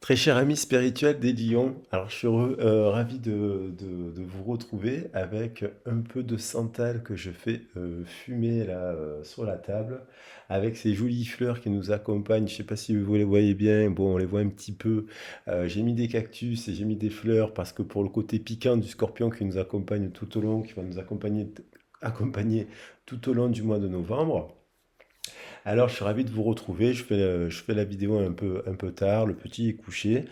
Très cher ami spirituel des lions, alors je suis ravi de vous retrouver avec un peu de santal que je fais fumer là sur la table, avec ces jolies fleurs qui nous accompagnent. Je sais pas si vous les voyez bien, bon on les voit un petit peu. J'ai mis des cactus et j'ai mis des fleurs parce que pour le côté piquant du scorpion qui nous accompagne tout au long, qui va nous accompagner tout au long du mois de novembre. Alors, je suis ravi de vous retrouver. Je fais la vidéo un peu tard. Le petit est couché.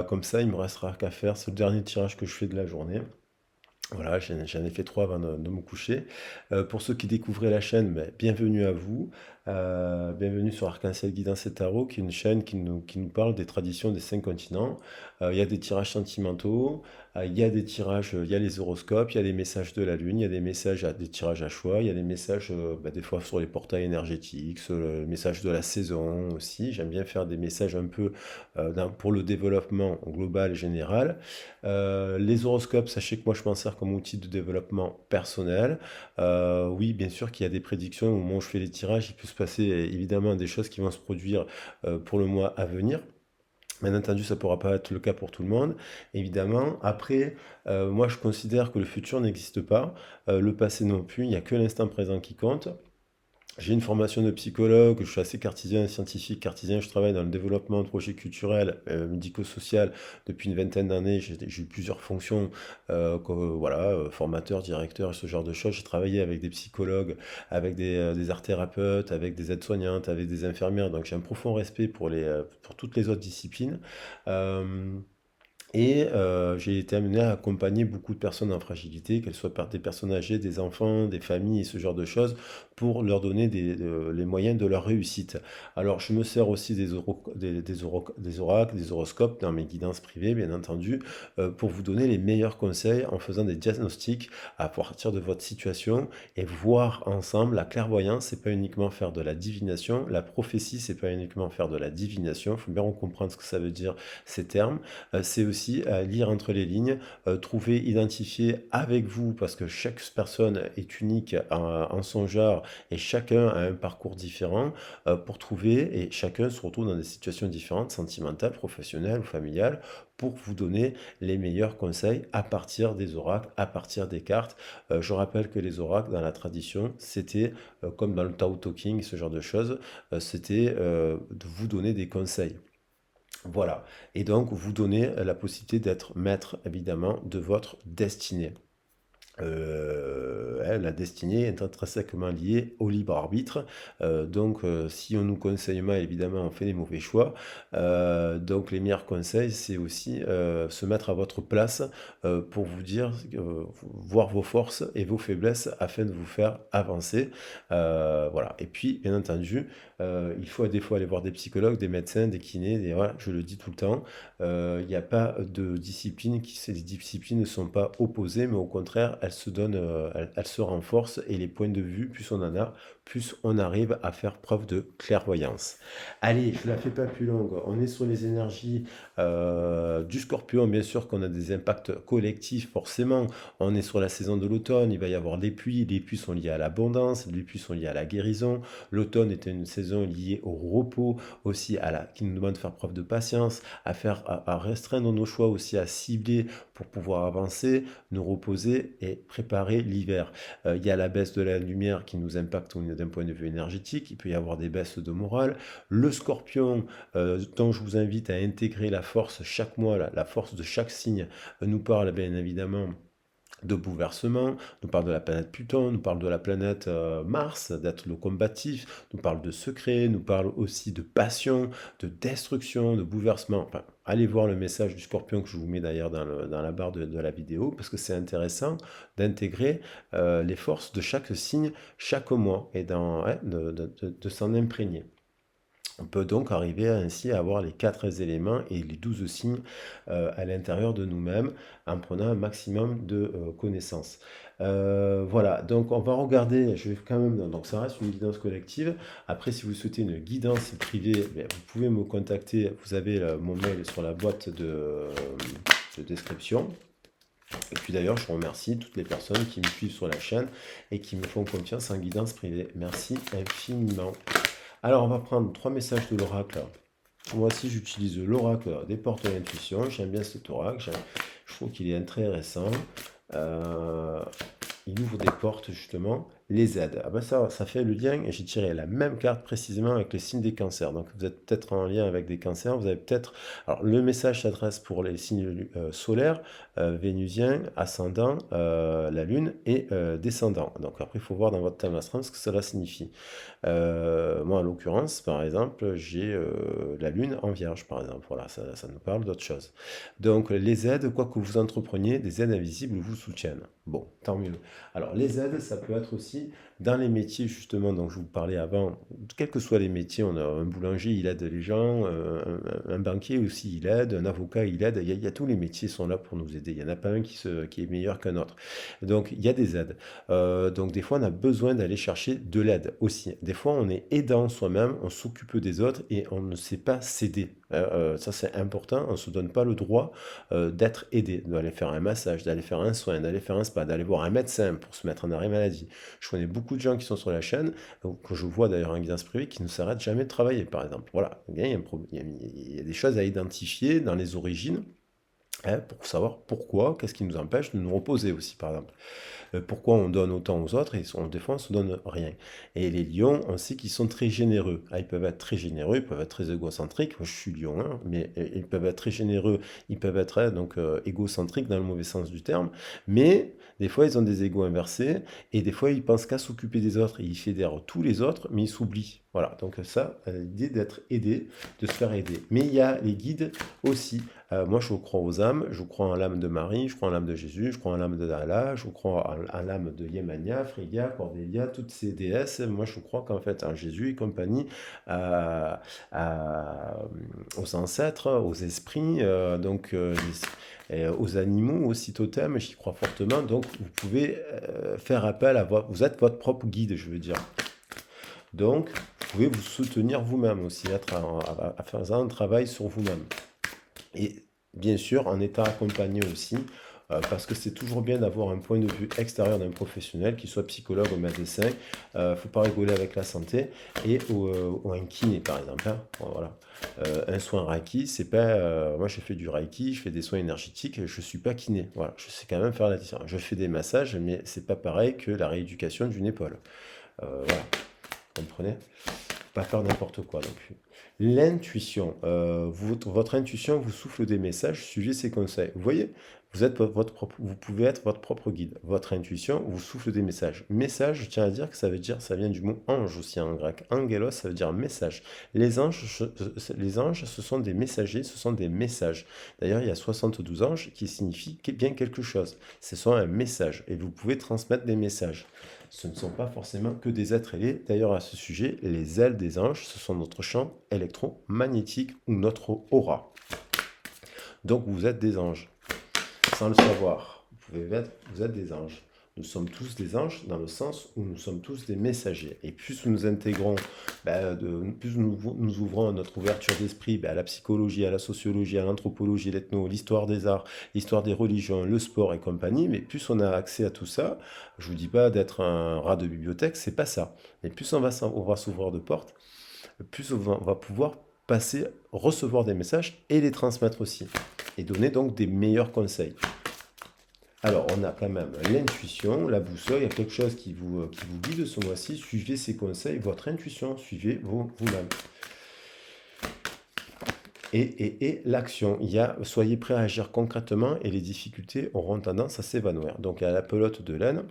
Comme ça, il me restera qu'à faire. C'est le dernier tirage que je fais de la journée. Voilà, j'en ai fait trois avant de me coucher. Pour ceux qui découvraient la chaîne, ben, bienvenue à vous. Bienvenue sur Arc-en-Ciel Guidance et Tarot, qui est une chaîne qui nous parle des traditions des cinq continents. Il y a des tirages sentimentaux, il y a des tirages, il y a les horoscopes, il y a les messages de la Lune, il y a des des tirages à choix, il y a des messages ben, des fois sur les portails énergétiques, sur le message de la saison aussi. J'aime bien faire des messages un peu pour le développement global et général. Les horoscopes, sachez que moi je m'en sers comme outil de développement personnel. Oui, bien sûr qu'il y a des prédictions au moment où je fais les tirages, il peut se passer évidemment des choses qui vont se produire pour le mois à venir. Bien entendu, ça ne pourra pas être le cas pour tout le monde, évidemment. Après, moi je considère que le futur n'existe pas, le passé non plus, il n'y a que l'instant présent qui compte. J'ai une formation de psychologue, je suis assez cartésien, scientifique, cartésien, je travaille dans le développement de projets culturels, médico-social depuis une vingtaine d'années, j'ai eu plusieurs fonctions, voilà, formateur, directeur et ce genre de choses. J'ai travaillé avec des psychologues, avec des art thérapeutes, avec des aides-soignantes, avec des infirmières, donc j'ai un profond respect pour toutes les autres disciplines. Euh, j'ai été amené à accompagner beaucoup de personnes en fragilité, qu'elles soient par des personnes âgées, des enfants, des familles et ce genre de choses, pour leur donner les moyens de leur réussite. Alors, je me sers aussi des oracles, des horoscopes dans mes guidances privées, bien entendu, pour vous donner les meilleurs conseils en faisant des diagnostics à partir de votre situation et voir ensemble. La clairvoyance, c'est pas uniquement faire de la divination, la prophétie, c'est pas uniquement faire de la divination. Il faut bien comprendre ce que ça veut dire ces termes. C'est aussi lire entre les lignes, trouver, identifier avec vous, parce que chaque personne est unique en son genre et chacun a un parcours différent, pour trouver, et chacun se retrouve dans des situations différentes, sentimentales, professionnelles ou familiales, pour vous donner les meilleurs conseils à partir des oracles, à partir des cartes. Je rappelle que les oracles, dans la tradition, c'était, comme dans le Tao Talking, ce genre de choses, c'était de vous donner des conseils. Voilà. Et donc, vous donnez la possibilité d'être maître, évidemment, de votre destinée. La destinée est intrinsèquement liée au libre arbitre. Si on nous conseille mal, évidemment, on fait des mauvais choix. Donc, les meilleurs conseils, c'est aussi se mettre à votre place pour vous dire, voir vos forces et vos faiblesses afin de vous faire avancer. Voilà. Et puis, bien entendu, il faut des fois aller voir des psychologues, des médecins, des kinés. Voilà, je le dis tout le temps. Il n'y a pas de discipline ces disciplines ne sont pas opposées, mais au contraire, elles se donnent, elles se renforcent et les points de vue, plus on en a, plus on arrive à faire preuve de clairvoyance. Allez, je ne la fais pas plus longue. On est sur les énergies du Scorpion, bien sûr qu'on a des impacts collectifs, forcément. On est sur la saison de l'automne, il va y avoir des pluies. Les pluies sont liées à l'abondance, les pluies sont liées à la guérison. L'automne est une saison liée au repos, aussi qui nous demande de faire preuve de patience, à restreindre nos choix aussi, à cibler pour pouvoir avancer, nous reposer et préparer l'hiver. Il y a la baisse de la lumière qui nous impacte d'un point de vue énergétique, il peut y avoir des baisses de morale. Le scorpion, dont je vous invite à intégrer la force chaque mois, la force de chaque signe, nous parle bien évidemment de bouleversement, nous parle de la planète Pluton, nous parle de la planète Mars, d'être le combatif, nous parle de secret, nous parle aussi de passion, de destruction, de bouleversement. Enfin, allez voir le message du Scorpion que je vous mets d'ailleurs dans la barre de la vidéo, parce que c'est intéressant d'intégrer les forces de chaque signe chaque mois et de s'en imprégner. On peut donc arriver ainsi à avoir les 4 éléments et les 12 signes à l'intérieur de nous-mêmes en prenant un maximum de connaissances. Voilà, donc on va regarder, je vais quand même, donc ça reste une guidance collective. Après, si vous souhaitez une guidance privée, bien, vous pouvez me contacter, vous avez mon mail sur la boîte de description. Et puis d'ailleurs, je remercie toutes les personnes qui me suivent sur la chaîne et qui me font confiance en guidance privée. Merci infiniment. Alors, on va prendre 3 messages de l'oracle Moi aussi, j'utilise l'oracle des portes de l'intuition. J'aime bien cet oracle. Je trouve qu'il est très récent. Euh, il ouvre des portes, justement. Les aides. Ah ben ça fait le lien. Et j'ai tiré la même carte précisément avec le signe des cancers. Donc, vous êtes peut-être en lien avec des cancers. Vous avez peut-être. Alors, le message s'adresse pour les signes solaires, vénusiens, ascendant, la lune et descendant. Donc, après, il faut voir dans votre thème astral ce que cela signifie. Moi, en l'occurrence, par exemple, j'ai la Lune en Vierge, par exemple. Voilà, ça nous parle d'autre chose. Donc, les aides, quoi que vous entrepreniez, des aides invisibles vous soutiennent. Bon, tant mieux. Alors, les aides, ça peut être aussi dans les métiers, justement, dont je vous parlais avant. Quels que soient les métiers, on a un boulanger, il aide les gens, un banquier aussi, il aide, un avocat, il aide. Il y a tous les métiers sont là pour nous aider. Il n'y en a pas un qui est meilleur qu'un autre. Donc, il y a des aides. Donc des fois, on a besoin d'aller chercher de l'aide aussi. Des fois, on est aidant soi-même, on s'occupe des autres et on ne sait pas s'aider. Ça, c'est important. On ne se donne pas le droit d'être aidé, d'aller faire un massage, d'aller faire un soin, d'aller faire un spa, d'aller voir un médecin pour se mettre en arrêt maladie. Je connais beaucoup de gens qui sont sur la chaîne, que je vois d'ailleurs en guidance privée, qui ne s'arrêtent jamais de travailler, par exemple. Voilà, il y a, il y a des choses à identifier dans les origines. Pour savoir pourquoi, qu'est-ce qui nous empêche de nous reposer aussi, par exemple. Pourquoi on donne autant aux autres et des fois on se donne rien. Et les lions, on sait qu'ils sont très généreux. Ah, ils peuvent être très généreux, ils peuvent être très égocentriques. Moi, je suis lion, hein, mais ils peuvent être très généreux, ils peuvent être donc égocentriques dans le mauvais sens du terme. Mais des fois, ils ont des égos inversés et des fois, ils pensent qu'à s'occuper des autres. Et ils fédèrent tous les autres, mais ils s'oublient. Voilà, donc ça, l'idée d'être aidé, de se faire aider. Mais il y a les guides aussi. Moi, je crois aux âmes, je crois en l'âme de Marie, je crois en l'âme de Jésus, je crois en l'âme de Allah, je crois en l'âme de Yemania, Phrygia, Cordélia, toutes ces déesses. Moi, je crois qu'en fait, en Jésus et compagnie, à- à- aux ancêtres, aux esprits, aux animaux, aussi totems, j'y crois fortement. Donc, vous pouvez faire appel à votre. Vous êtes votre propre guide, je veux dire. Donc, vous pouvez vous soutenir vous-même aussi, être en faisant un travail sur vous-même. Et bien sûr, en étant accompagné aussi, parce que c'est toujours bien d'avoir un point de vue extérieur d'un professionnel, qu'il soit psychologue ou médecin. Il ne faut pas rigoler avec la santé. Ou un kiné, par exemple, hein. Bon, voilà. Un soin Reiki, c'est pas. Moi, je fais du Reiki, je fais des soins énergétiques, je ne suis pas kiné. Voilà, je sais quand même faire la différence. Je fais des massages, mais c'est pas pareil que la rééducation d'une épaule. Voilà, vous comprenez? Pas faire n'importe quoi non plus. L'intuition, votre intuition vous souffle des messages, suivez ses conseils. Vous voyez, vous pouvez être votre propre guide. Votre intuition vous souffle des messages. Message, je tiens à dire que ça veut dire, ça vient du mot ange aussi en grec. Angelos, ça veut dire message. Les anges, ce sont des messagers, ce sont des messages. D'ailleurs, il y a 72 anges qui signifient bien quelque chose. Ce sont un message et vous pouvez transmettre des messages. Ce ne sont pas forcément que des êtres ailés. D'ailleurs, à ce sujet, les ailes des anges, ce sont notre champ électromagnétique ou notre aura. Donc, vous êtes des anges, sans le savoir. Vous êtes des anges. Nous sommes tous des anges dans le sens où nous sommes tous des messagers. Et plus nous intégrons, plus nous ouvrons notre ouverture d'esprit à la psychologie, à la sociologie, à l'anthropologie, l'ethno, l'histoire des arts, l'histoire des religions, le sport et compagnie, mais plus on a accès à tout ça, je vous dis pas d'être un rat de bibliothèque, c'est pas ça. Mais plus on va s'ouvrir de portes, plus on va pouvoir recevoir des messages et les transmettre aussi. Et donner donc des meilleurs conseils. Alors, on a quand même l'intuition, la boussole, il y a quelque chose qui vous guide ce mois-ci. Suivez ces conseils, votre intuition, suivez vous-même. Et l'action, soyez prêt à agir concrètement et les difficultés auront tendance à s'évanouir. Donc, il y a la pelote de laine.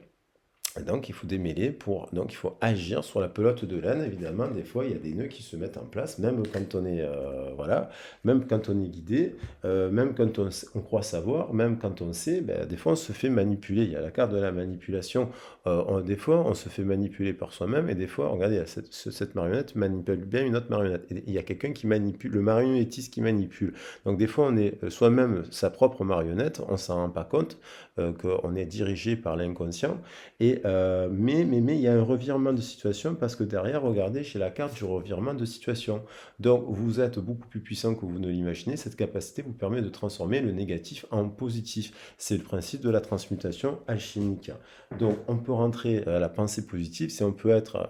Donc, il faut démêler donc il faut agir sur la pelote de laine. Évidemment, des fois, il y a des nœuds qui se mettent en place, même quand on est, voilà, même quand on est guidé, même quand on croit savoir, même quand on sait, des fois, on se fait manipuler. Il y a la carte de la manipulation. Des fois, on se fait manipuler par soi-même, et des fois, regardez, cette marionnette manipule bien une autre marionnette. Et il y a quelqu'un qui manipule, le marionnettiste qui manipule. Donc, des fois, on est soi-même sa propre marionnette, on s'en rend pas compte, qu'on est dirigé par l'inconscient. Et Mais il y a un revirement de situation parce que derrière, regardez, j'ai la carte du revirement de situation. Donc, vous êtes beaucoup plus puissant que vous ne l'imaginez. Cette capacité vous permet de transformer le négatif en positif. C'est le principe de la transmutation alchimique. Donc, on peut rentrer à la pensée positive, c'est on peut être,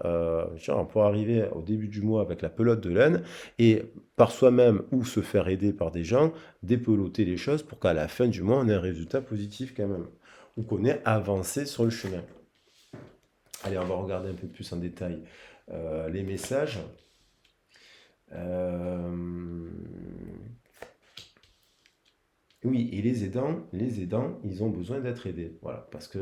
genre, on peut arriver au début du mois avec la pelote de laine et par soi-même ou se faire aider par des gens, dépeloter les choses pour qu'à la fin du mois, on ait un résultat positif quand même, ou qu'on ait avancé sur le chemin. Allez, on va regarder un peu plus en détail les messages. Euh, Oui, et les aidants, ils ont besoin d'être aidés. Voilà, parce que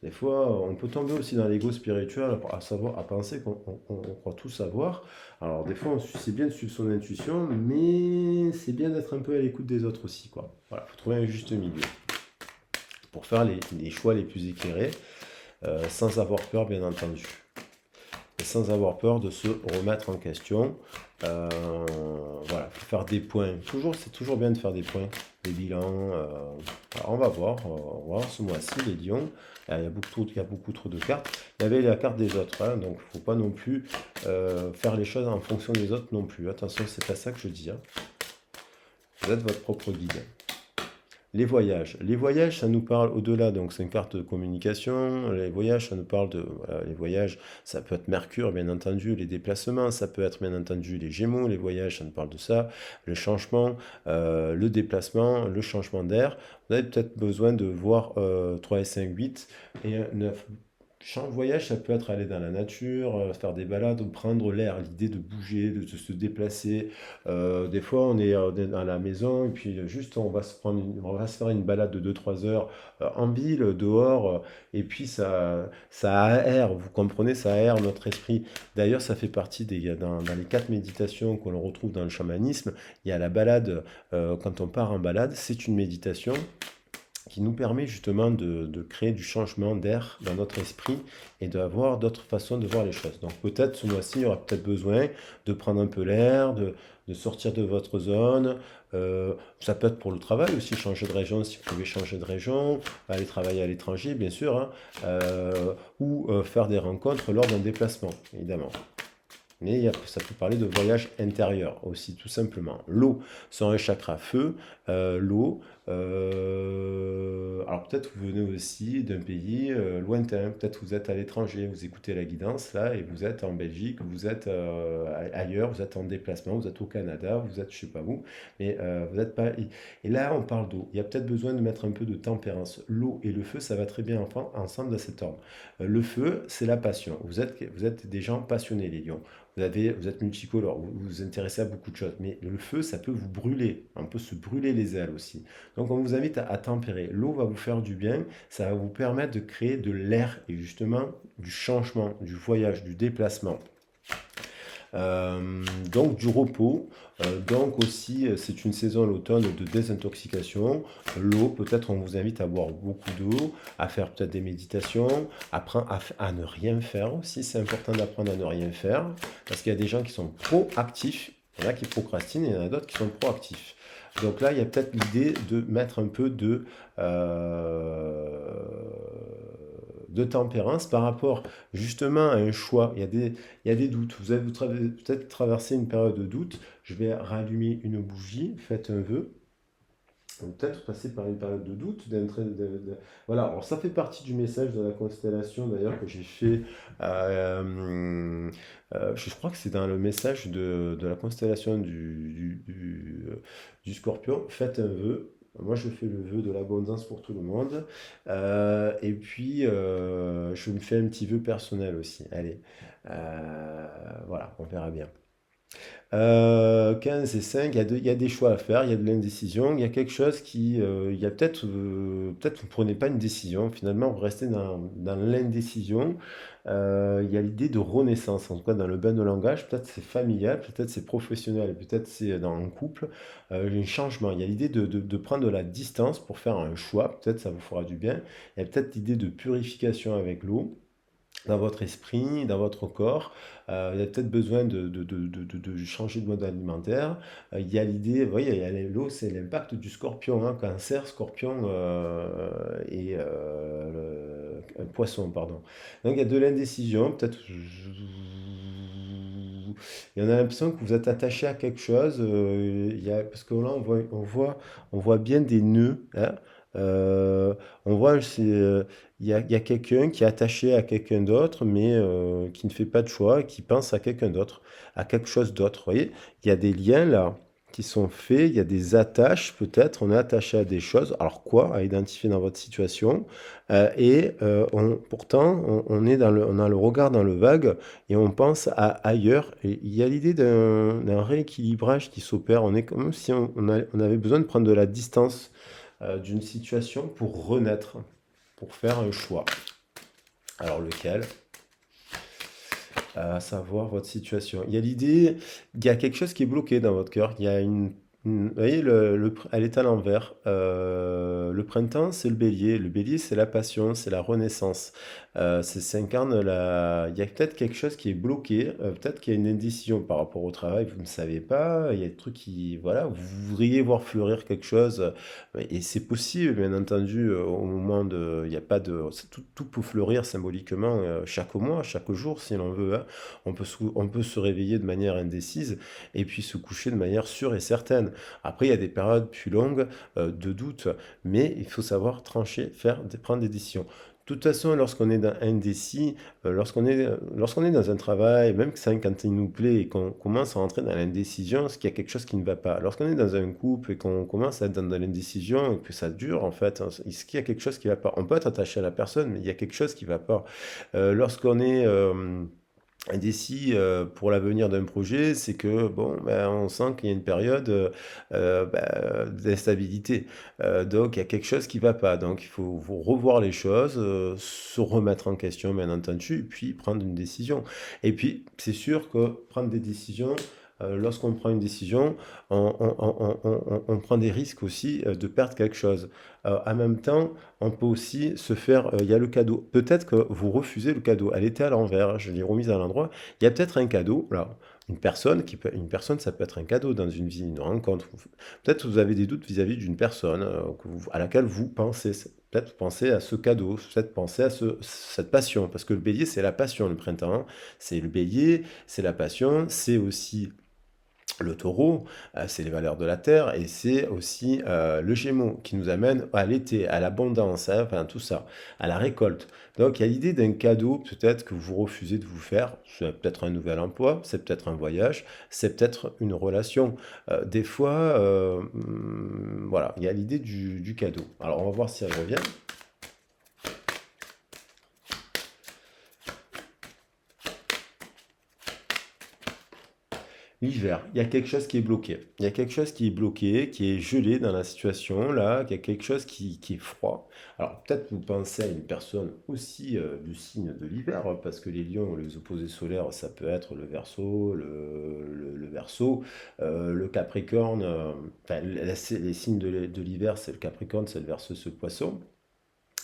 des fois, on peut tomber aussi dans l'ego spirituel, à savoir, à penser qu'on croit tout savoir. Alors, des fois, c'est bien de suivre son intuition, mais c'est bien d'être un peu à l'écoute des autres aussi, quoi. Voilà, faut trouver un juste milieu pour faire les choix les plus éclairés, sans avoir peur, bien entendu. Et sans avoir peur de se remettre en question. Euh, voilà, faut faire des points. Toujours, c'est toujours bien de faire des points, des bilans. Alors on va voir ce mois-ci, les lions. Il y a beaucoup trop de cartes. Il y avait la carte des autres, hein, donc il ne faut pas non plus faire les choses en fonction des autres non plus. Attention, c'est pas ça que je dis, hein. Vous êtes votre propre guide. Les voyages. Les voyages, ça nous parle au-delà, donc c'est une carte de communication. Les voyages, ça nous parle de. Voilà, les voyages, ça peut être Mercure, bien entendu, les déplacements, ça peut être bien entendu les Gémeaux. Les voyages, ça nous parle de ça. Le changement, le déplacement, le changement d'air. Vous avez peut-être besoin de voir 3 et 5, 8 et 9. Voyage, ça peut être aller dans la nature, faire des balades, ou prendre l'air, l'idée de bouger, de se déplacer. Des fois, on est dans la maison et puis juste on va se faire une balade de 2 3 heures en ville, dehors, et puis ça aère, vous comprenez, ça aère notre esprit. D'ailleurs, ça fait partie dans les 4 méditations que l'on retrouve dans le chamanisme. Il y a la balade, quand on part en balade, c'est une méditation qui nous permet justement de créer du changement d'air dans notre esprit et d'avoir d'autres façons de voir les choses. Donc peut-être ce mois-ci, il y aura peut-être besoin de prendre un peu l'air, de sortir de votre zone. Ça peut être pour le travail aussi, changer de région si vous pouvez changer de région, aller travailler à l'étranger bien sûr, hein, ou faire des rencontres lors d'un déplacement, évidemment. Mais ça peut parler de voyage intérieur aussi, tout simplement. L'eau, c'est un chakra feu. L'eau, alors peut-être vous venez aussi d'un pays lointain, peut-être vous êtes à l'étranger, vous écoutez la guidance là, et vous êtes en Belgique, vous êtes ailleurs, vous êtes en déplacement, vous êtes au Canada, vous êtes je sais pas où, mais vous n'êtes pas. Et là, on parle d'eau. Il y a peut-être besoin de mettre un peu de tempérance. L'eau et le feu, ça va très bien ensemble dans cet ordre. Le feu, c'est la passion. Vous êtes des gens passionnés, les lions. Vous êtes multicolore, vous vous intéressez à beaucoup de choses, mais le feu, ça peut vous brûler, on peut se brûler les ailes aussi. Donc on vous invite à tempérer. L'eau va vous faire du bien, ça va vous permettre de créer de l'air et justement du changement, du voyage, du déplacement. Donc du repos, donc aussi c'est une saison l'automne de désintoxication. L'eau, peut-être on vous invite à boire beaucoup d'eau, à faire peut-être des méditations, à ne rien faire aussi, c'est important d'apprendre à ne rien faire, parce qu'il y a des gens qui sont proactifs, il y en a qui procrastinent et il y en a d'autres qui sont proactifs. Donc là, il y a peut-être l'idée de mettre un peu de tempérance par rapport justement à un choix. Il y a des doutes. Vous avez peut-être traversé une période de doute. Je vais rallumer une bougie, faites un vœu. Peut-être passer par une période de doute. Voilà, alors ça fait partie du message de la constellation d'ailleurs que j'ai fait. Je crois que c'est dans le message de la constellation du Scorpion. Faites un vœu. Moi, je fais le vœu de l'abondance pour tout le monde. Et puis, je me fais un petit vœu personnel aussi. Allez, voilà, on verra bien. 15 et 5, il y a des choix à faire, il y a de l'indécision, il y a quelque chose il y a peut-être vous ne prenez pas une décision, finalement vous restez dans l'indécision. Il y a l'idée de renaissance, en tout cas dans le bain de langage, peut-être c'est familial, peut-être c'est professionnel, peut-être c'est dans un couple, un changement. Il y a l'idée de prendre de la distance pour faire un choix, peut-être ça vous fera du bien. Il y a peut-être l'idée de purification avec l'eau. dans votre esprit, dans votre corps. Vous avez peut-être besoin de changer de mode alimentaire. Il y a l'idée, vous voyez, il y a l'eau, c'est l'impact du scorpion, hein, cancer, scorpion et poisson, pardon. Donc il y a de l'indécision, peut-être. Il y en a l'impression que vous êtes attaché à quelque chose. Parce que là, on voit bien des nœuds, hein. Euh, on voit, il y a quelqu'un qui est attaché à quelqu'un d'autre, mais qui ne fait pas de choix, et qui pense à quelqu'un d'autre, à quelque chose d'autre. Vous voyez, il y a des liens là qui sont faits, il y a des attaches peut-être, on est attaché à des choses. Alors quoi, à identifier dans votre situation? Pourtant, on est on a le regard dans le vague et on pense à ailleurs. Et il y a l'idée d'un rééquilibrage qui s'opère. On est comme si on avait besoin de prendre de la distance d'une situation pour renaître, pour faire un choix. Alors lequel? À savoir votre situation. Il y a l'idée, il y a quelque chose qui est bloqué dans votre cœur. Il y a vous voyez, elle est à l'envers. Le printemps, c'est le bélier. Le bélier, c'est la passion, c'est la renaissance. Ça incarne la. Il y a peut-être quelque chose qui est bloqué. Peut-être qu'il y a une indécision par rapport au travail. Vous ne savez pas. Il y a des trucs qui, voilà, vous voudriez voir fleurir quelque chose. Et c'est possible, bien entendu, au moment de. Il n'y a pas de. Tout peut fleurir symboliquement chaque mois, chaque jour, si l'on veut, hein. On peut se réveiller de manière indécise et puis se coucher de manière sûre et certaine. Après, il y a des périodes plus longues de doute, mais il faut savoir trancher, prendre des décisions. De toute façon, lorsqu'on est dans indécis, lorsqu'on est dans un travail, même que ça, quand il nous plaît et qu'on commence à rentrer dans l'indécision, c'est qu'il y a quelque chose qui ne va pas. Lorsqu'on est dans un couple et qu'on commence à être dans l'indécision et que ça dure, en fait, hein, est-ce qu'il y a quelque chose qui ne va pas? On peut être attaché à la personne, mais il y a quelque chose qui ne va pas. Lorsqu'on est indécis pour l'avenir d'un projet, c'est que bon, ben, on sent qu'il y a une période d'instabilité. Donc il y a quelque chose qui ne va pas. Donc il faut revoir les choses, se remettre en question, bien entendu, et puis prendre une décision. Et puis c'est sûr que prendre des décisions, lorsqu'on prend une décision, on prend des risques aussi de perdre quelque chose. En même temps, on peut aussi se faire, il y a le cadeau. Peut-être que vous refusez le cadeau. Elle était à l'envers, je l'ai remise à l'endroit. Il y a peut-être un cadeau, là. Une personne, ça peut être un cadeau dans une vie, une rencontre. Peut-être que vous avez des doutes vis-à-vis d'une personne à laquelle vous pensez. Peut-être vous pensez à ce cadeau, peut-être pensez à cette passion. Parce que le bélier, c'est la passion, le printemps, hein. C'est le bélier, c'est la passion, c'est aussi le taureau, c'est les valeurs de la terre et c'est aussi le gémeau qui nous amène à l'été, à l'abondance, hein, enfin tout ça, à la récolte. Donc il y a l'idée d'un cadeau peut-être que vous refusez de vous faire. C'est peut-être un nouvel emploi, c'est peut-être un voyage, c'est peut-être une relation. Des fois, voilà, il y a l'idée du cadeau. Alors on va voir si elle revient. L'hiver, il y a quelque chose qui est bloqué. Il y a quelque chose qui est bloqué, qui est gelé dans la situation, là, il y a quelque chose qui est froid. Alors peut-être vous pensez à une personne aussi du signe de l'hiver, hein, parce que les lions, les opposés solaires, ça peut être le Verseau, le Verseau, le Capricorne, enfin les signes de l'hiver, c'est le Capricorne, c'est le Verseau, ce poisson.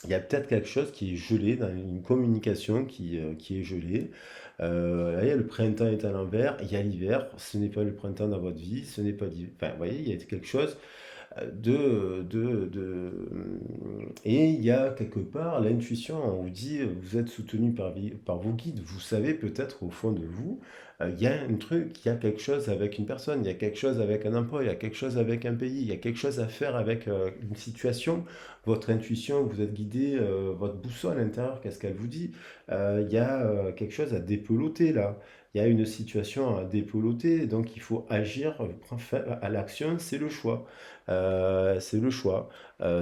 Il y a peut-être quelque chose qui est gelé, dans une communication qui est gelée. Là, il y a le printemps est à l'envers, il y a l'hiver, ce n'est pas le printemps dans votre vie, ce n'est pas l'hiver. Enfin, vous voyez, il y a quelque chose et il y a quelque part l'intuition, on vous dit, vous êtes soutenu par vos guides, vous savez peut-être au fond de vous, il y a un truc, il y a quelque chose avec une personne, il y a quelque chose avec un emploi, il y a quelque chose avec un pays, il y a quelque chose à faire avec une situation, votre intuition, vous êtes guidé, votre boussole intérieure, qu'est-ce qu'elle vous dit? Il y a quelque chose à dépeloter là. Il y a une situation à dépeloter, donc il faut agir, à l'action, c'est le choix. C'est le choix.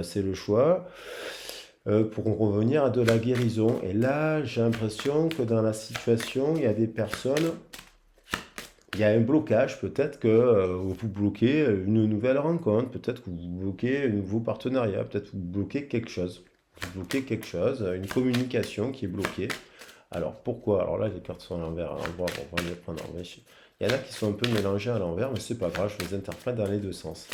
C'est le choix pour en revenir à de la guérison. Et là, j'ai l'impression que dans la situation, il y a des personnes, il y a un blocage. Peut-être que vous bloquez une nouvelle rencontre, peut-être que vous bloquez un nouveau partenariat, peut-être que vous bloquez quelque chose. Vous bloquez quelque chose, une communication qui est bloquée. Alors pourquoi? Alors là, les cartes sont à l'envers. Alors, on va les prendre. Il y en a qui sont un peu mélangées à l'envers, mais c'est pas grave, je les interprète dans les deux sens.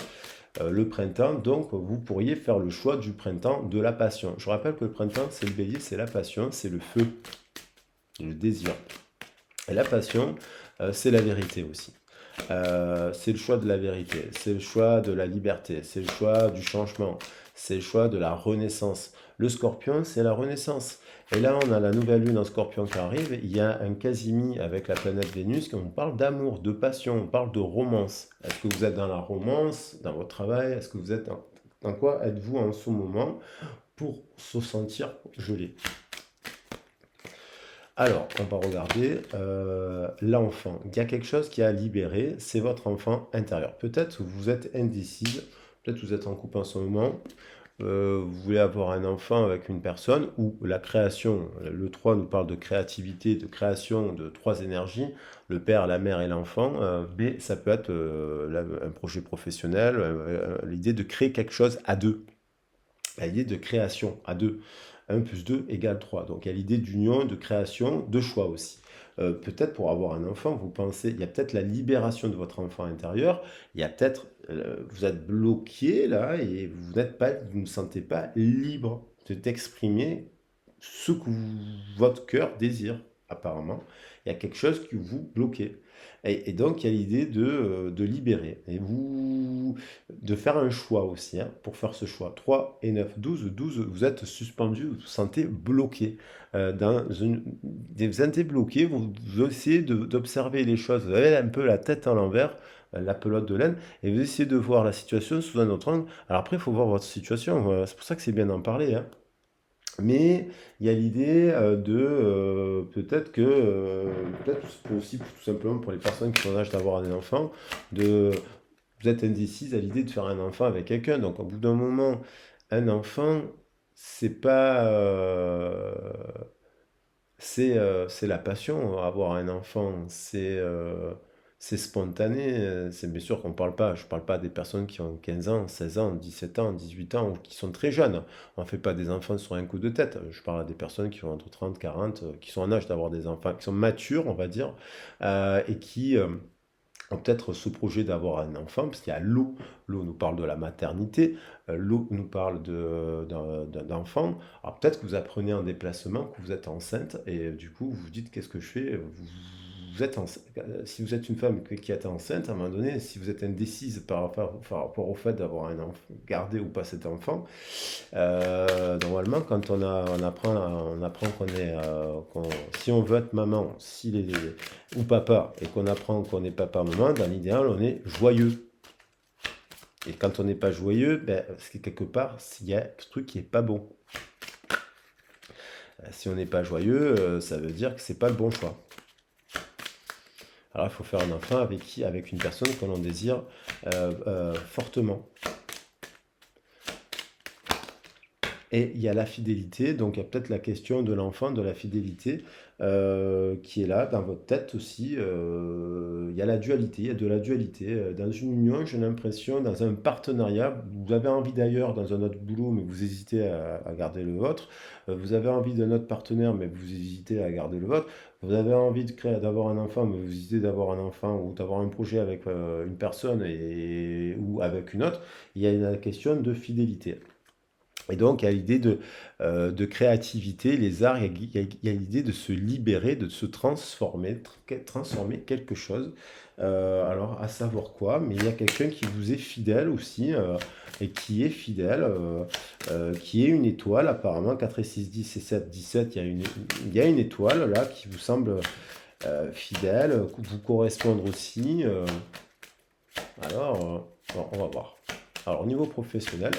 Le printemps, donc vous pourriez faire le choix du printemps de la passion. Je rappelle que le printemps, c'est le bélier, c'est la passion, c'est le feu. le désir. Et la passion, c'est la vérité aussi. C'est le choix de la vérité, c'est le choix de la liberté, c'est le choix du changement, c'est le choix de la renaissance. Le scorpion, c'est la renaissance. Et là, on a la nouvelle lune en scorpion qui arrive. Il y a un quasimi avec la planète Vénus, on parle d'amour, de passion, on parle de romance. Est-ce que vous êtes dans la romance, dans votre travail? Est-ce que vous êtes dans quoi êtes-vous en ce moment pour se sentir gelé? Alors, on va regarder l'enfant. Il y a quelque chose qui a libéré, c'est votre enfant intérieur. Peut-être que vous êtes indécise, peut-être que vous êtes en couple en ce moment, vous voulez avoir un enfant avec une personne, ou la création, le 3 nous parle de créativité, de création de trois énergies, le père, la mère et l'enfant. B, ça peut être un projet professionnel, l'idée de créer quelque chose à deux, l'idée de création à deux. 1 plus 2 égale 3. Donc il y a l'idée d'union, de création, de choix aussi. Peut-être pour avoir un enfant, vous pensez, il y a peut-être la libération de votre enfant intérieur, il y a peut-être, vous êtes bloqué là et vous n'êtes pas, vous ne sentez pas libre d'exprimer ce que votre cœur désire, apparemment. Il y a quelque chose qui vous bloquez. Et donc, il y a l'idée de libérer. Et vous, de faire un choix aussi, hein, pour faire ce choix. 3 et 9, 12, 12, vous êtes suspendu, vous vous sentez bloqué. Vous êtes bloqué, vous essayez d'observer les choses. Vous avez un peu la tête à l'envers, la pelote de laine, et vous essayez de voir la situation sous un autre angle. Alors après, il faut voir votre situation. C'est pour ça que c'est bien d'en parler, hein. Mais il y a l'idée peut-être aussi tout simplement pour les personnes qui sont en âge d'avoir un enfant, de, vous êtes indécise à l'idée de faire un enfant avec quelqu'un. Donc au bout d'un moment, un enfant, c'est pas, c'est la passion, avoir un enfant, c'est spontané. C'est bien sûr qu'on parle pas, je parle pas des personnes qui ont 15 ans, 16 ans, 17 ans, 18 ans, ou qui sont très jeunes. On ne fait pas des enfants sur un coup de tête. Je parle à des personnes qui ont entre 30, 40, qui sont en âge d'avoir des enfants, qui sont matures, on va dire, et qui ont peut-être ce projet d'avoir un enfant, parce qu'il y a l'eau. L'eau nous parle de la maternité, l'eau nous parle d'enfant. Alors peut-être que vous apprenez en déplacement, que vous êtes enceinte, et du coup vous vous dites qu'est-ce que je fais? Vous êtes si vous êtes une femme qui est enceinte, à un moment donné, si vous êtes indécise par rapport au fait d'avoir un enfant, garder ou pas cet enfant, normalement, quand on apprend si on veut être maman, ou papa, et qu'on apprend qu'on est papa-maman, dans l'idéal, on est joyeux. Et quand on n'est pas joyeux, ben, parce que quelque part, il y a un truc qui est pas bon. Si on n'est pas joyeux, ça veut dire que c'est pas le bon choix. Alors, il faut faire un enfant avec une personne que l'on désire fortement. Et il y a la fidélité, donc il y a peut-être la question de l'enfant, de la fidélité, qui est là dans votre tête aussi. Il y a la dualité, il y a de la dualité. Dans une union, j'ai l'impression, dans un partenariat, vous avez envie d'ailleurs dans un autre boulot, mais vous hésitez à garder le vôtre. Vous avez envie d'un autre partenaire, mais vous hésitez à garder le vôtre. Vous avez envie d'avoir un enfant, mais vous hésitez d'avoir un enfant ou d'avoir un projet avec une personne ou avec une autre. Il y a la question de fidélité. Et donc, il y a l'idée de créativité, les arts, il y a l'idée de se libérer, de se transformer quelque chose. Alors, à savoir quoi, mais il y a quelqu'un qui vous est fidèle aussi, et qui est fidèle, qui est une étoile, apparemment, 4 et 6, 10 et 7, 17, il y a une étoile là qui vous semble fidèle, vous correspondre aussi. Alors, bon, on va voir. Alors, au niveau professionnel,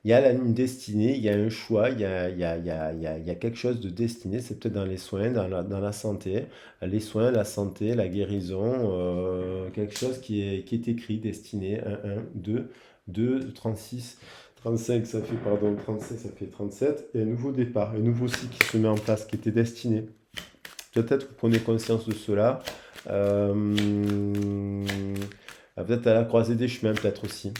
il y a une destinée, il y a un choix, il y a quelque chose de destiné. C'est peut-être dans les soins, dans la santé. Les soins, la santé, la guérison, quelque chose qui est écrit, destiné. 1, 2, 2, 36, 35, ça fait, pardon, 36, ça fait 37. Et un nouveau départ, un nouveau cycle qui se met en place, qui était destiné. Peut-être que vous prenez conscience de cela. Peut-être à la croisée des chemins, peut-être aussi.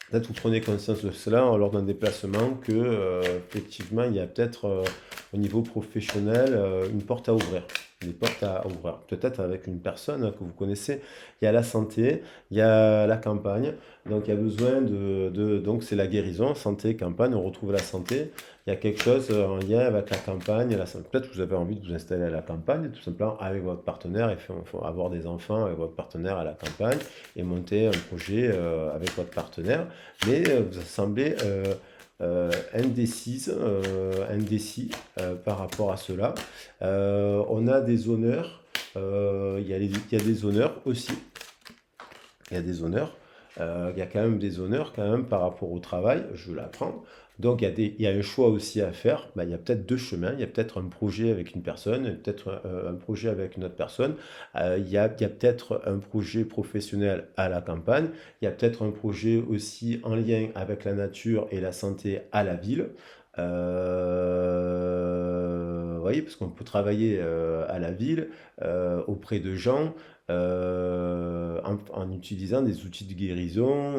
Peut-être vous prenez conscience de cela lors d'un déplacement que effectivement il y a peut-être au niveau professionnel une porte à ouvrir. des portes à ouvrir. Peut-être avec une personne que vous connaissez. Il y a la santé, il y a la campagne. Donc il y a besoin donc c'est la guérison, santé, campagne, on retrouve la santé. Il y a quelque chose en lien avec la campagne, la santé. Peut-être que vous avez envie de vous installer à la campagne, tout simplement avec votre partenaire, et faut avoir des enfants avec votre partenaire à la campagne, et monter un projet avec votre partenaire. Mais vous semblez indécis par rapport à cela. On a des honneurs, il y a des honneurs aussi, il y a des honneurs. Il y a quand même des honneurs quand même par rapport au travail, je l'apprends. Donc il y a un choix aussi à faire. Ben, il y a peut-être deux chemins. Il y a peut-être un projet avec une personne, peut-être un projet avec une autre personne. Il y a peut-être un projet professionnel à la campagne. Il y a peut-être un projet aussi en lien avec la nature et la santé à la ville. Vous voyez, parce qu'on peut travailler à la ville auprès de gens en utilisant des outils de guérison,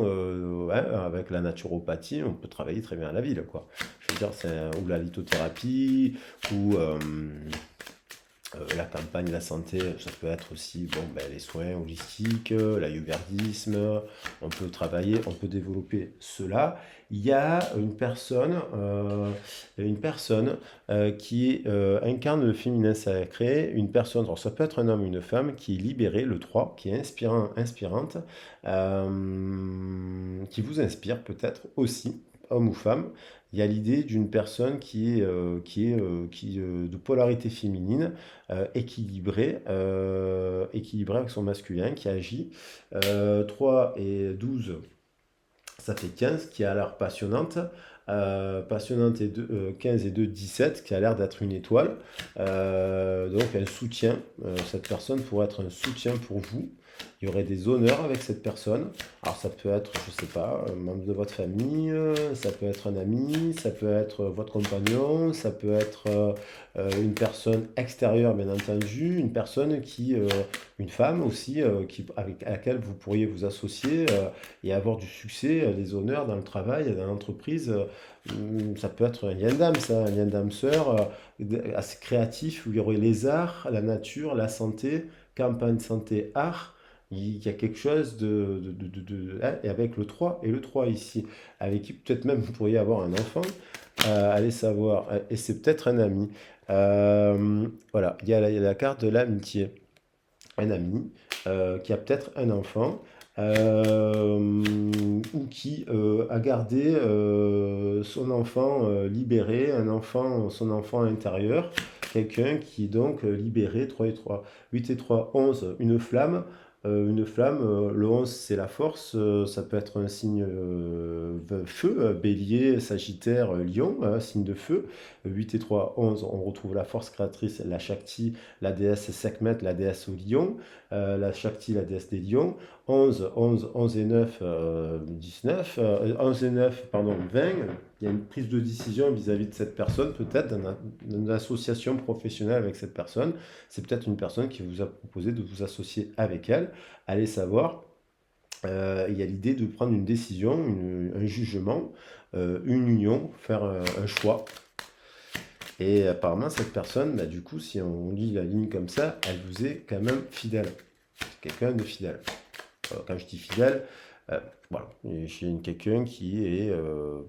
ouais, avec la naturopathie, on peut travailler très bien à la ville, quoi. Je veux dire, ou la lithothérapie, ou la campagne, la santé, ça peut être aussi bon, ben, les soins holistiques, l'ayurvédisme, on peut travailler, on peut développer cela. Il y a une personne qui incarne le féminin sacré, une personne, alors ça peut être un homme ou une femme, qui est libéré, le 3 qui est inspirante, qui vous inspire peut-être aussi, homme ou femme. Il y a l'idée d'une personne de polarité féminine, équilibrée avec son masculin, qui agit. 3 et 12, ça fait 15, qui a l'air passionnante. Passionnante 15 et 2, 17, qui a l'air d'être une étoile. Donc un soutien. Cette personne pourrait être un soutien pour vous. Il y aurait des honneurs avec cette personne. Alors ça peut être, je sais pas, un membre de votre famille, ça peut être un ami, ça peut être votre compagnon, ça peut être une personne extérieure, bien entendu, une personne une femme aussi, avec laquelle vous pourriez vous associer et avoir du succès, des honneurs dans le travail, dans l'entreprise. Ça peut être un lien d'âme, ça, un lien d'âme sœur, assez créatif, où il y aurait les arts, la nature, la santé, campagne santé, art. Il y a quelque chose hein, et avec le 3 et le 3 ici, avec qui peut-être même vous pourriez avoir un enfant, allez savoir, et c'est peut-être un ami. Voilà, il y a la carte de l'amitié, un ami qui a peut-être un enfant ou qui a gardé son enfant libéré, son enfant intérieur, quelqu'un qui est donc libéré, 3 et 3, 8 et 3, 11, une flamme. Le 11 c'est la force, ça peut être un signe feu, bélier, sagittaire, lion, signe de feu. 8 et 3, 11, on retrouve la force créatrice, la Shakti, la déesse Sekhmet, la déesse au lion, la Shakti, la déesse des lions. 11 et 9, 19, 11 et 9, pardon, 20. Il y a une prise de décision vis-à-vis de cette personne, peut-être d'une association professionnelle avec cette personne. C'est peut-être une personne qui vous a proposé de vous associer avec elle. Allez savoir. Il y a l'idée de prendre une décision, un jugement, une union, faire un choix. Et apparemment, cette personne, bah, du coup, si on lit la ligne comme ça, elle vous est quand même fidèle. C'est quelqu'un de fidèle. Quand je dis fidèle, voilà, j'ai quelqu'un qui est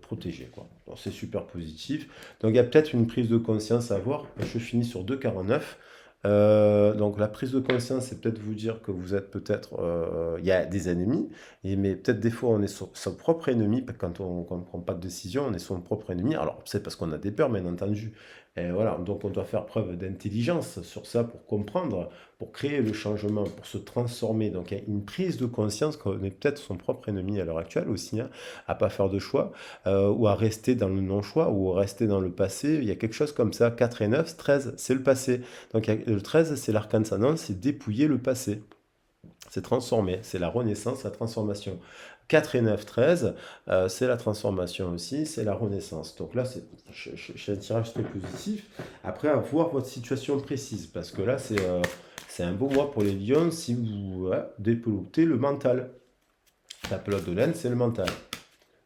protégé, quoi. Donc, c'est super positif. Donc il y a peut-être une prise de conscience à avoir. Je finis sur 2,49. Donc la prise de conscience, c'est peut-être vous dire que vous êtes peut-être, il y a des ennemis, mais peut-être des fois on est son propre ennemi, quand on ne prend pas de décision, on est son propre ennemi. Alors c'est parce qu'on a des peurs, bien entendu. Et voilà, donc on doit faire preuve d'intelligence sur ça pour comprendre, pour créer le changement, pour se transformer. Donc il y a une prise de conscience qu'on est peut-être son propre ennemi à l'heure actuelle aussi, hein, à pas faire de choix, ou à rester dans le non-choix, ou à rester dans le passé. Il y a quelque chose comme ça. 4 et 9, 13, c'est le passé. Donc le 13, c'est l'arcane s'annonce, c'est dépouiller le passé. C'est transformer, c'est la renaissance, la transformation. 4 et 9, 13, c'est la transformation aussi, c'est la renaissance. Donc là, c'est un tirage très positif. Après, à voir votre situation précise, parce que là, c'est un beau mois pour les lions si vous dépelotez le mental. La pelote de laine, c'est le mental.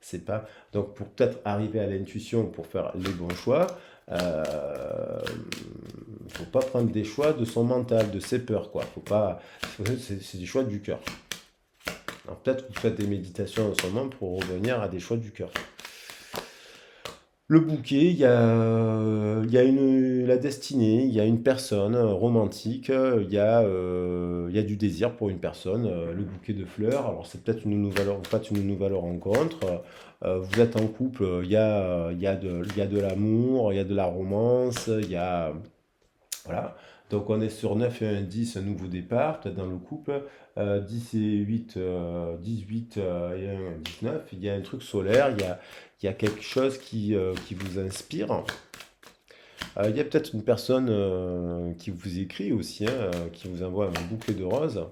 C'est pas... Donc pour peut-être arriver à l'intuition, pour faire les bons choix, il faut peut-être avoir un peu de mental. Donc, pour peut-être arriver à l'intuition, pour faire les bons choix, il faut peut-être avoir un peu de mental. C'est pas... Donc pour peut-être arriver à l'intuition, pour faire les bons choix, il faut peut-être avoir un peu de mental. C'est pas... Donc pour peut-être arriver à l'intuition, pour faire les bons choix, faut pas prendre des choix de son mental, de ses peurs, quoi. Faut pas, c'est des choix du cœur. Alors peut-être que vous faites des méditations en ce moment pour revenir à des choix du cœur. Le bouquet, il y a la destinée, il y a une personne romantique, il y a du désir pour une personne, le bouquet de fleurs. Alors c'est peut-être vous faites une nouvelle rencontre, vous êtes en couple, il y a de l'amour, il y a de la romance, voilà. Donc on est sur 9 et un 10, un nouveau départ, peut-être dans le couple. 10 et 8, 18 et un 19. Il y a un truc solaire, il y a quelque chose qui vous inspire. Il y a peut-être une personne qui vous écrit aussi, hein, qui vous envoie un bouquet de roses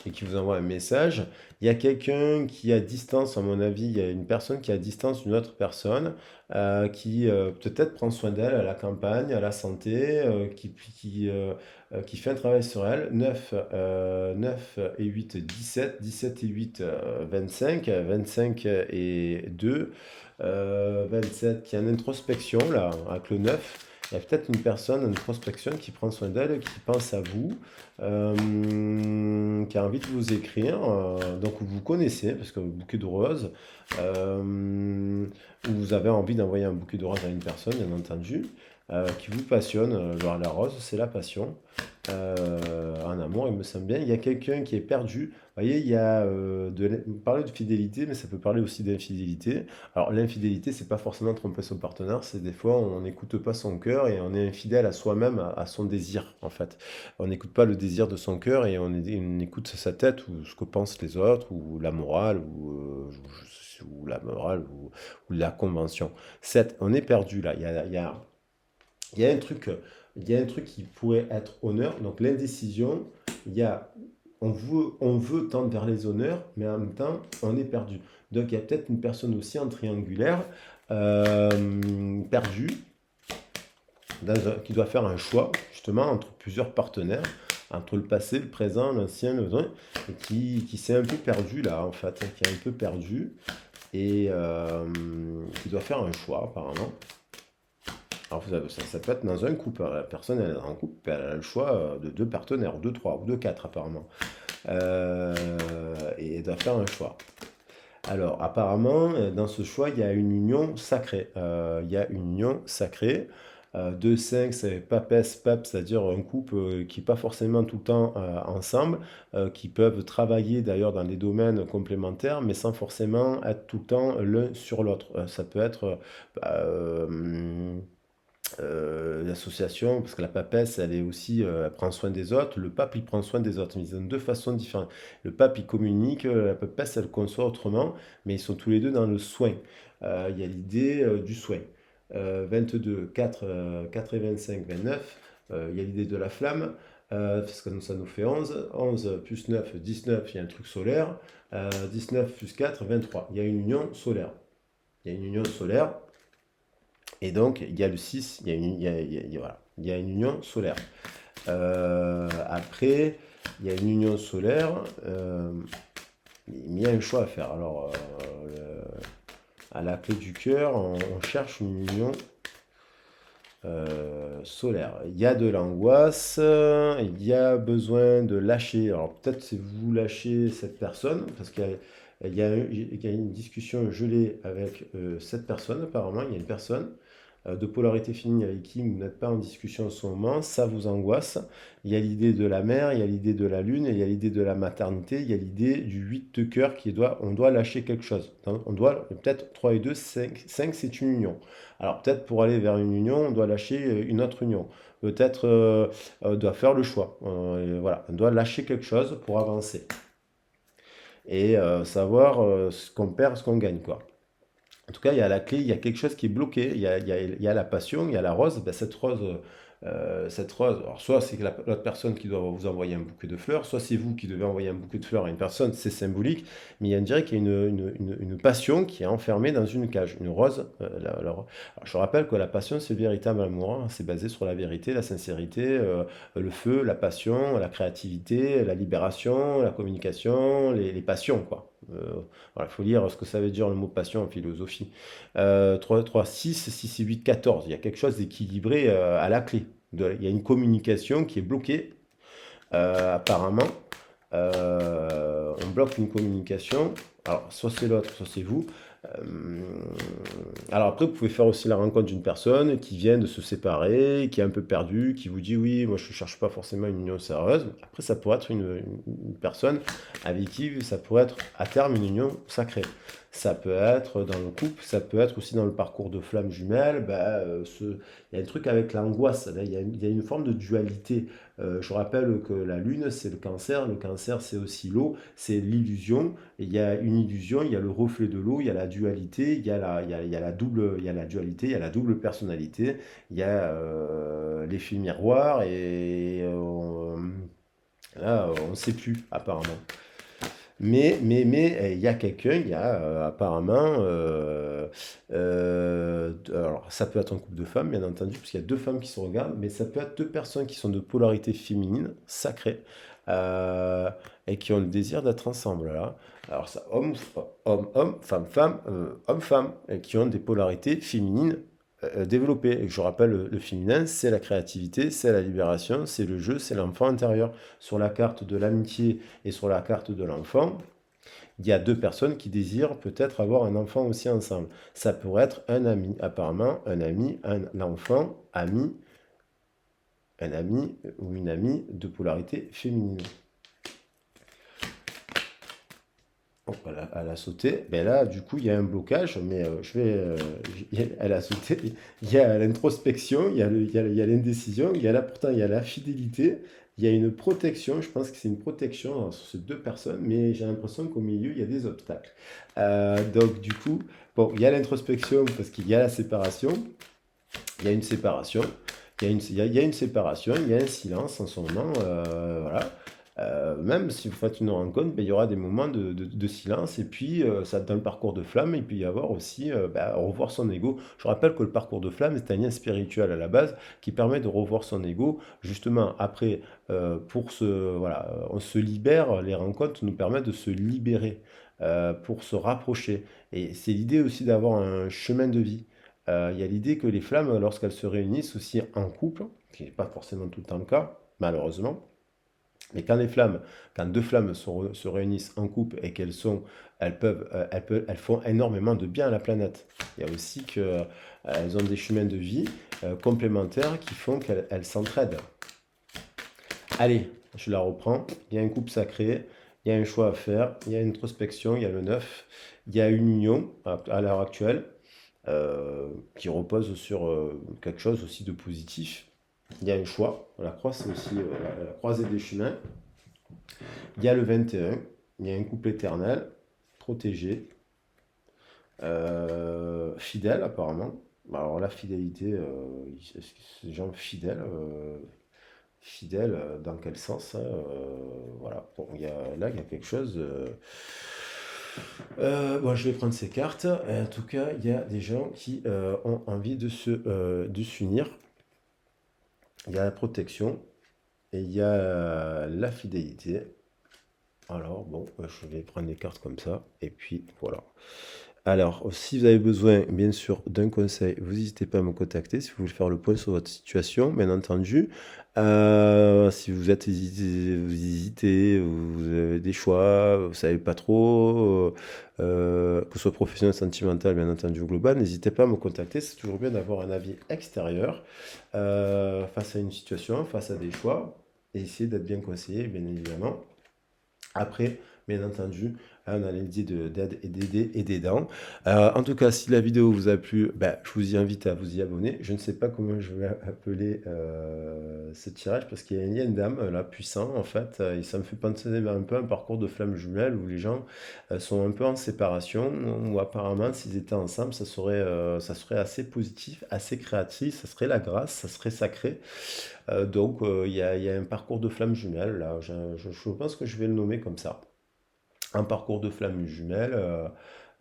et qui vous envoie un message. Il y a quelqu'un qui est à distance, à mon avis, il y a une personne qui est à distance d'une autre personne qui peut-être prend soin d'elle à la campagne, à la santé, qui fait un travail sur elle. 9 et 8, 17, 17 et 8, 25, 25 et 2, 27 qui est en introspection là, avec le 9. Il y a peut-être une personne en prospection qui prend soin d'elle, qui pense à vous, qui a envie de vous écrire. Donc vous connaissez, parce que le bouquet de roses, vous avez envie d'envoyer un bouquet de roses à une personne, bien entendu, qui vous passionne. La rose, c'est la passion. En amour, il me semble bien. Il y a quelqu'un qui est perdu. Vous voyez, il y a parler de fidélité, mais ça peut parler aussi d'infidélité. Alors l'infidélité, c'est pas forcément tromper son partenaire, c'est des fois on n'écoute pas son cœur et on est infidèle à soi-même, à son désir en fait. On n'écoute pas le désir de son cœur et on écoute sa tête ou ce que pensent les autres ou la morale ou la morale ou la convention. On est perdu là. Il y a un truc, il y a un truc qui pourrait être honneur. Donc l'indécision, il y a, on veut tendre vers les honneurs, mais en même temps, on est perdu. Donc il y a peut-être une personne aussi en triangulaire, perdue, qui doit faire un choix, justement, entre plusieurs partenaires, entre le passé, le présent, l'ancien, le vrai, et qui s'est un peu perdu là, en fait, hein, qui est un peu perdu, et qui doit faire un choix, apparemment. Alors, ça peut être dans un couple, hein. La personne, elle est en couple, elle a le choix de deux partenaires, ou de trois, ou de quatre, apparemment. Et elle doit faire un choix. Alors, apparemment, dans ce choix, il y a une union sacrée. Il y a une union sacrée. 2-5, c'est papes, pape, c'est-à-dire un couple qui n'est pas forcément tout le temps ensemble, qui peuvent travailler d'ailleurs dans des domaines complémentaires, mais sans forcément être tout le temps l'un sur l'autre. Ça peut être l'association, parce que la papesse, elle est aussi, elle prend soin des autres. Le pape, il prend soin des autres, mais ils ont deux façons différentes. Le pape, il communique, la papesse, elle conçoit autrement, mais ils sont tous les deux dans le soin. Il y a l'idée du soin. 22, 4, 4 et 25, 29. Il y a l'idée de la flamme, parce que ça nous fait 11. 11 plus 9, 19, il y a un truc solaire. 19 plus 4, 23. Il y a une union solaire. Il y a une union solaire. Et donc, il y a le 6, voilà, il y a une union solaire. Après, il y a une union solaire, il y a un choix à faire. Alors, à la clé du cœur, on cherche une union solaire. Il y a de l'angoisse, il y a besoin de lâcher. Alors, peut-être c'est vous lâchez cette personne, parce qu'il y a une discussion gelée avec cette personne, apparemment, il y a une personne de polarité féminine avec qui vous n'êtes pas en discussion en ce moment, ça vous angoisse. Il y a l'idée de la mer, il y a l'idée de la lune, il y a l'idée de la maternité, il y a l'idée du 8 de cœur on doit lâcher quelque chose. On doit, peut-être 3 et 2, 5, 5 c'est une union. Alors peut-être pour aller vers une union, on doit lâcher une autre union. Peut-être on doit faire le choix. Voilà, on doit lâcher quelque chose pour avancer. Et savoir ce qu'on perd, ce qu'on gagne, quoi. En tout cas, il y a la clé, il y a quelque chose qui est bloqué. Il y a la passion, il y a la rose. Ben, cette rose, alors soit c'est l'autre personne qui doit vous envoyer un bouquet de fleurs, soit c'est vous qui devez envoyer un bouquet de fleurs à une personne, c'est symbolique, mais il y a, on dirait qu'il y a une passion qui est enfermée dans une cage, une rose. Alors, je rappelle que la passion, c'est le véritable amour, hein. C'est basé sur la vérité, la sincérité, le feu, la passion, la créativité, la libération, la communication, les passions, quoi. Voilà, il faut lire ce que ça veut dire le mot passion en philosophie. 3, 3, 6, 6 et 8, 14. Il y a quelque chose d'équilibré à la clé. Il y a une communication qui est bloquée, apparemment. On bloque une communication. Alors, soit c'est l'autre, soit c'est vous. Euh, alors après, vous pouvez faire aussi la rencontre d'une personne qui vient de se séparer, qui est un peu perdue, qui vous dit oui, moi je ne cherche pas forcément une union sérieuse. Après, ça pourrait être une personne avec qui ça pourrait être à terme une union sacrée. Ça peut être dans le couple, ça peut être aussi dans le parcours de flamme jumelle. Il y a un truc avec l'angoisse, là, il y a une forme de dualité. Je rappelle que la lune, c'est le cancer c'est aussi l'eau, c'est l'illusion. Il y a une illusion, il y a le reflet de l'eau, il y a la dualité, il y a la double, il y a la dualité, il y a la double personnalité, il y a l'effet miroir et là, on ne sait plus apparemment. Mais il y a quelqu'un, il y a apparemment, alors ça peut être un couple de femmes, bien entendu, parce qu'il y a deux femmes qui se regardent, mais ça peut être deux personnes qui sont de polarité féminine, sacrée, euh, et qui ont le désir d'être ensemble, là. Alors ça, homme, femme, homme, et qui ont des polarités féminines développées. Et je rappelle, le féminin, c'est la créativité, c'est la libération, c'est le jeu, c'est l'enfant intérieur. Sur la carte de l'amitié et sur la carte de l'enfant, il y a deux personnes qui désirent peut-être avoir un enfant aussi ensemble. Ça pourrait être un ami, apparemment, un ami, un enfant, ami, un ami ou une amie de polarité féminine. Oh, elle a sauté. Ben là, du coup, il y a un blocage, mais elle a sauté. Il y a l'introspection, il y a l'indécision, pourtant, il y a la fidélité, il y a une protection. Je pense que c'est une protection sur ces deux personnes, mais j'ai l'impression qu'au milieu, il y a des obstacles. Donc, du coup, bon, il y a l'introspection parce qu'il y a la séparation. Il y a une séparation. Il y a une séparation, il y a un silence en ce moment. Voilà. Même si vous faites une rencontre, ben, il y aura des moments de silence. Et puis, ça, dans le parcours de flamme, il peut y avoir aussi revoir son ego. Je rappelle que le parcours de flamme, c'est un lien spirituel à la base qui permet de revoir son ego. Justement, après, voilà, on se libère, les rencontres nous permettent de se libérer pour se rapprocher. Et c'est l'idée aussi d'avoir un chemin de vie. Il y a l'idée que les flammes, lorsqu'elles se réunissent aussi en couple, ce qui n'est pas forcément tout le temps le cas, malheureusement, mais quand deux flammes se réunissent en couple et elles font énormément de bien à la planète. Il y a aussi qu'elles ont des chemins de vie complémentaires qui font qu'elles s'entraident. Allez, je la reprends. Il y a un couple sacré, il y a un choix à faire, il y a une introspection, il y a le neuf, il y a une union à l'heure actuelle qui repose sur quelque chose aussi de positif. Il y a un choix. La croix, c'est aussi la croisée des chemins. Il y a le 21. Il y a un couple éternel, protégé, fidèle apparemment. Alors la fidélité, est-ce que c'est des gens fidèles fidèles dans quel sens, hein, voilà. Bon, là, il y a quelque chose. Bon, je vais prendre ces cartes. En tout cas, il y a des gens qui ont envie de s'unir. Il y a la protection et il y a la fidélité. Alors, bon, je vais prendre les cartes comme ça. Et puis, voilà. Alors, si vous avez besoin, bien sûr, d'un conseil, vous n'hésitez pas à me contacter si vous voulez faire le point sur votre situation, bien entendu. Si vous hésitez, vous avez des choix, vous ne savez pas trop, que ce soit professionnel, sentimental, bien entendu, ou global, n'hésitez pas à me contacter. C'est toujours bien d'avoir un avis extérieur face à une situation, face à des choix, et essayer d'être bien conseillé, bien évidemment. Après, bien entendu, on a l'idée d'aide et d'aider et d'aidant. En tout cas, si la vidéo vous a plu, ben, je vous y invite à vous y abonner. Je ne sais pas comment je vais appeler ce tirage parce qu'il y a une dame là, puissant en fait, et ça me fait penser un peu à un parcours de flamme jumelle où les gens sont un peu en séparation, où apparemment s'ils étaient ensemble, ça serait assez positif, assez créatif, ça serait la grâce, ça serait sacré. Donc il y a un parcours de flamme jumelle là, je pense que je vais le nommer comme ça. Un parcours de flamme jumelle,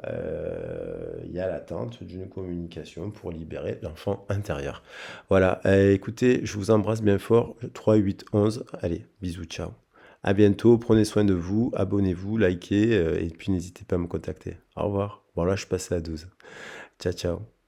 il y a l'attente d'une communication pour libérer l'enfant intérieur. Voilà, écoutez, je vous embrasse bien fort. 3, 8, 11. Allez, bisous, ciao. À bientôt, prenez soin de vous, abonnez-vous, likez, et puis n'hésitez pas à me contacter. Au revoir. Bon là, je passe à 12. Ciao, ciao.